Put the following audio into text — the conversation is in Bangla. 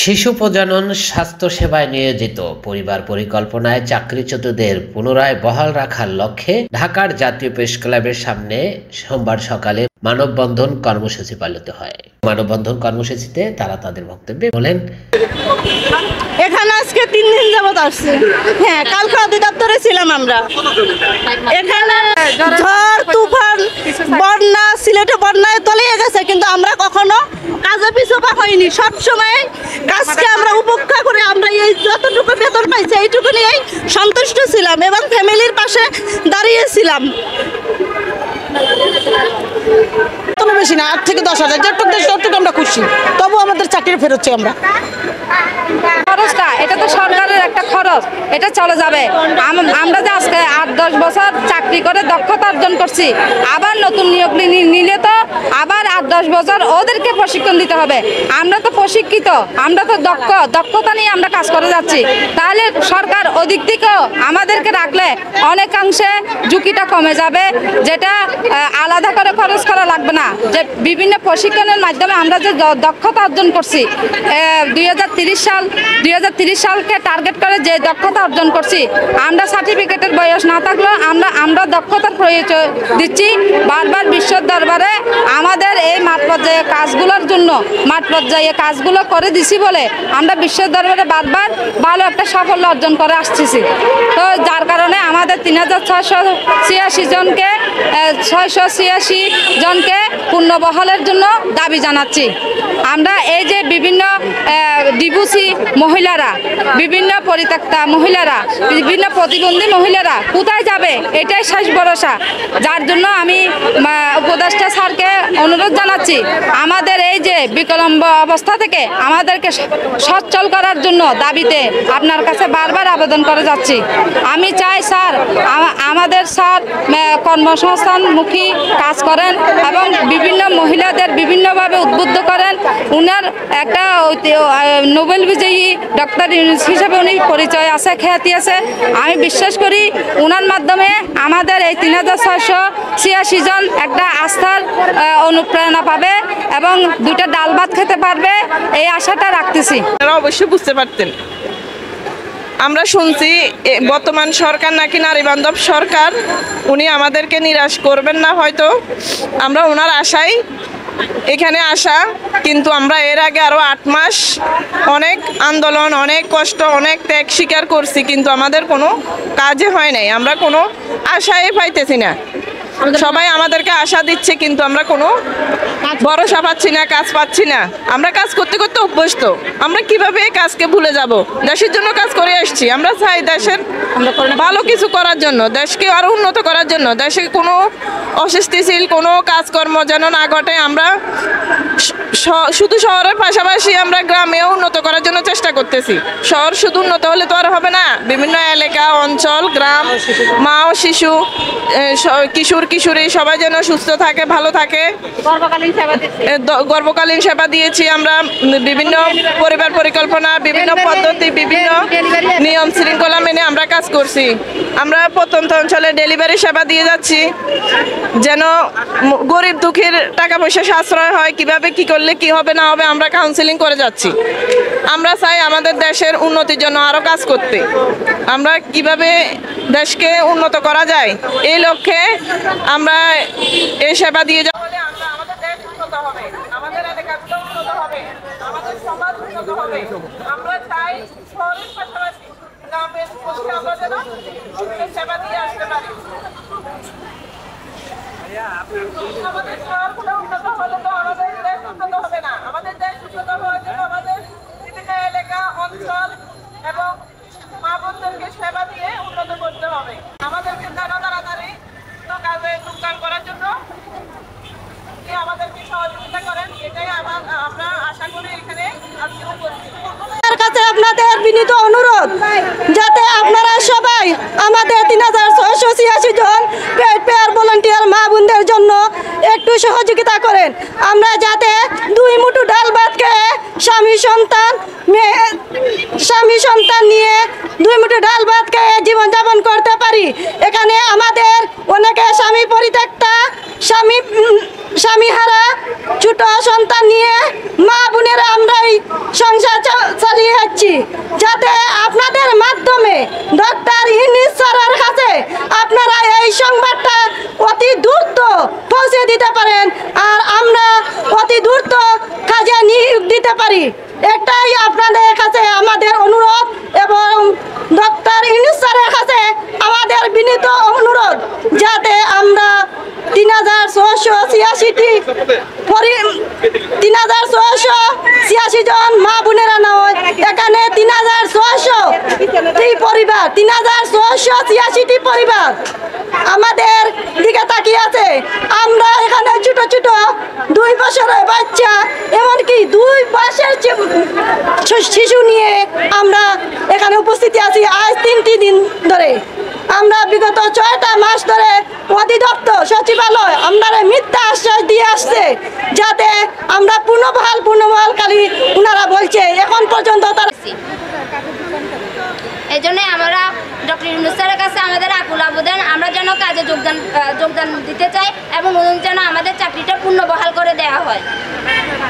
শিশু প্রজনন স্বাস্থ্যসেবায় নিয়োজিত পরিবার পরিকল্পনায় চাকরিচ্যুতদের পুনরায় বহাল রাখার লক্ষ্যে ঢাকার জাতীয় প্রেস ক্লাবের সামনে সোমবার সকালে মানববন্ধন কর্মসূচি পালিত হয়। মানববন্ধন কর্মসূচিতে তারা তাদের বক্তব্যে বলেন, এখানে আজকে 3 দিন যাবত আসছে। হ্যাঁ, কালকে অধিদপ্তরে ছিলাম আমরা। এখানে ঝড় তুফান বন্যা, সিলেটে বন্যায় তলিয়ে গেছে, কিন্তু আমরা কখনো কাজে পিছপা হইনি। সবসময় কাজকে আমরা উপেক্ষা করে আমরা এই যতটুকু বেতন পাইছি এইটুকু নিয়েই সন্তুষ্ট ছিলাম এবং ফ্যামিলির পাশে দাঁড়িয়েছিলাম। বেশি না, 8 থেকে 10,000 যতটুকু আমরা খুশি, তবু আমাদের চাকরি ফেরোচ্ছি আমরা। খরচটা এটা তো সরকারের একটা খরচ, এটা চলে যাবে। আমরা যে আজকে 8-10 বছর চাকরি করে দক্ষতা অর্জন করছি, আবার নতুন নিয়োগ নিলে তো আবার 8-10 বছর ওদেরকে প্রশিক্ষণ দিতে হবে। আমরা তো প্রশিক্ষিত, আমরা তো দক্ষতা নিয়ে আমরা কাজ করে যাচ্ছি। তাহলে সরকার ওদিক থেকেও আমাদেরকে রাখলে অনেকাংশে ঝুঁকিটা কমে যাবে, যেটা আলাদা করে খরচ করা লাগবে না। যে বিভিন্ন প্রশিক্ষণের মাধ্যমে আমরা যে দক্ষতা অর্জন করছি, 2030 সালকে টার্গেট করে যে দক্ষতা অর্জন করছি, আমরা সার্টিফিকেটের বয়স না থাকলেও আমরা দক্ষতার প্রয়োজন দিচ্ছি। বারবার বিশ্বের দরবারে আমাদের এই মাঠ পর্যায়ে কাজগুলোর জন্য মাঠ পর্যায়ে কাজগুলো করে দিছি বলে আমরা বিশ্বের দরবারে বারবার ভালো একটা সাফল্য অর্জন করে আসতেছি। তো যার কারণে আমাদের 3686 জনকে পুনর্বহালের জন্য দাবি জানাচ্ছি। আমরা এই যে বিভিন্ন ডিভোর্সি মহিলারা, বিভিন্ন পরিত্যক্তা মহিলারা, বিভিন্ন প্রতিবন্ধী মহিলারা কোথায় যাবে, এটাই শেষ ভরসা। যার জন্য আমি উপদেষ্টা স্যারকে অনুরোধ জানাচ্ছি, আমাদের এই যে বিকলম্ব অবস্থা থেকে আমাদেরকে সচ্ছল করার জন্য দাবিতে আপনার কাছে বারবার আবেদন করে যাচ্ছি। আমি চাই স্যার, আমাদের স্যার কর্মসংস্থানমুখী কাজ করেন এবং বিভিন্ন মহিলাদের বিভিন্নভাবে উদ্বুদ্ধ করেন। উনার একটা নোবেল বিজয়ী ডক্টর ইউনুস হিসেবে উনি পরিচয় আছে, খ্যাতি আছে। আমি বিশ্বাস করি উনার মাধ্যমে আমাদের এই 3686 জন একটা আস্থার অনুপ্রেরণা পাবে এবং 2টা ডাল ভাত খেতে পারবে, এই আশাটা রাখতেছি। অবশ্যই বুঝতে পারতেন, আমরা শুনছি বর্তমান সরকার নাকি নারী বান্ধব সরকার, উনি আমাদেরকে নিরাশ করবেন না হয়তো, আমরা ওনার আশায় এখানে আসা। কিন্তু আমরা এর আগে আরও 8 মাস অনেক আন্দোলন, অনেক কষ্ট, অনেক ত্যাগ স্বীকার করছি, কিন্তু আমাদের কোনো কাজে হয় নাই। আমরা কোনো আশাই পাইতেছি না। সবাই আমাদেরকে আশা দিচ্ছে, কিন্তু আমরা কোনো ভরসা পাচ্ছি না, কাজ পাচ্ছি না। আমরা কাজ করতে করতে অভ্যস্ত, আমরা কিভাবে এই কাজকে ভুলে যাব? দেশের জন্য কাজ করে আসছি, আমরা চাই দেশের ভালো কিছু করার জন্য, দেশকে আরও উন্নত করার জন্য। দেশে কোনো অস্থিতিশীল কোনো কাজকর্ম যেন না ঘটে। আমরা শুধু শহরের পাশাপাশি আমরা গ্রামেও উন্নত করার জন্য চেষ্টা করতেছি। শহর শুধু উন্নত হলে তো আর হবে না, বিভিন্ন এলাকা, অঞ্চল, গ্রাম, মা ও শিশু, কিশোর কিশোরী সবাই যেন সুস্থ থাকে, ভালো থাকে। গর্ভকালীন সেবা দিয়েছি আমরা, বিভিন্ন পরিবার পরিকল্পনা, বিভিন্ন পদ্ধতি, বিভিন্ন নিয়ম শৃঙ্খলা মেনে আমরা কাজ করছি। আমরা প্রত্যন্ত অঞ্চলে ডেলিভারি সেবা দিয়ে যাচ্ছি, যেন গরিব দুঃখীর টাকা পয়সা সাশ্রয় হয়, কিভাবে কি করলে কি হবে না হবে আমরা কাউন্সিলিং করে যাচ্ছি। আমরা চাই আমাদের দেশের উন্নতির জন্য আরও কাজ করতে। আমরা কিভাবে দেশকে উন্নত করা যায়, এই লক্ষ্যে আমরা এই সেবা দিয়ে যাব। আমাদের দেশ উন্নত হবে, আমাদের এলাকাগুলো উন্নত হবে, আমাদের সমাজ উন্নত হবে। আমরা চাই শহরের পাশাপাশি গ্রামের মধ্যে আমরা যেন সেবা দিয়ে আসতে পারি। আমাদের শহরগুলো উন্নত হলে তো আমাদের দেশ উন্নত হবে না। আমাদের দেশ উন্নত হওয়ার জন্য আমাদের বিভিন্ন এলাকা, অঞ্চল এবং মা বোনদেরকে সেবা দিয়ে উন্নত করতে হবে। আমাদেরকে তাড়াতাড়ি কাজে যোগদান করার জন্য আমাদেরকে সহযোগিতা করেন, এটাই আমরা আশা করি। এখানে কাছে আপনাদের বিনীত অনুরোধ, যাতে আপনারা সবাই আমাদের 3686 জন পেয়ার ভলান্টিয়ার মা বোনদের জন্য একটু সহযোগিতা করেন। আমরা যাতে 2 মুঠো ডাল ভাত খেয়ে স্বামী সন্তান স্বামী সন্তান নিয়ে 2 মুঠো ডাল ভাত খেয়ে জীবনযাপন করতে পারি। এখানে আমাদের অনেকে স্বামী পরিত্যক্তা, স্বামীহারা ছোট সন্তান নিয়ে মা বোনেরা আমরাই সংসার চালিয়ে যাচ্ছি। যাতে আপনাদের মাধ্যমে ডক্টর ইউনূস স্যারের কাছে আপনারা এই সংবাদটা অতি দ্রুত পৌঁছে দিতে পারেন, আর আমরা অতি দ্রুত কাজে নিয়োগ দিতে পারি। একটাই আপনাদের কাছে আমাদের অনুরোধ এবং ডক্টর ইউনূস স্যারের কাছে আমাদের বিনীত অনুরোধ, যাতে আমরা 3686 জন মা বোনেরা নয়, এখানে 3686টি পরিবার, 3686টি পরিবার আমাদের দিকে তাকিয়ে আছে। আমরা এখানে ছোট ছোট 2 বছরের বাচ্চা, এমনকি 2 মাসের শিশু নিয়ে আমরা এখানে উপস্থিতি আছি আজ 3টি দিন ধরে। আমরা বিগত 6টা মাস ধরে অধিদপ্তর সচিবালয় আমরা মিথ্যা আশ্বাস দিয়ে আসছে, যাতে আমরা পুনর্বহালকারী ওনারা বলছে এখন পর্যন্ত তারা। এই জন্য আমরা ডক্টর ইউনূস স্যারের কাছে আমাদের আকুল আবেদন, আমরা যেন কাজে যোগদান দিতে চাই এবং যেন আমাদের চাকরিটা পুনর্বহাল করে দেওয়া হয়।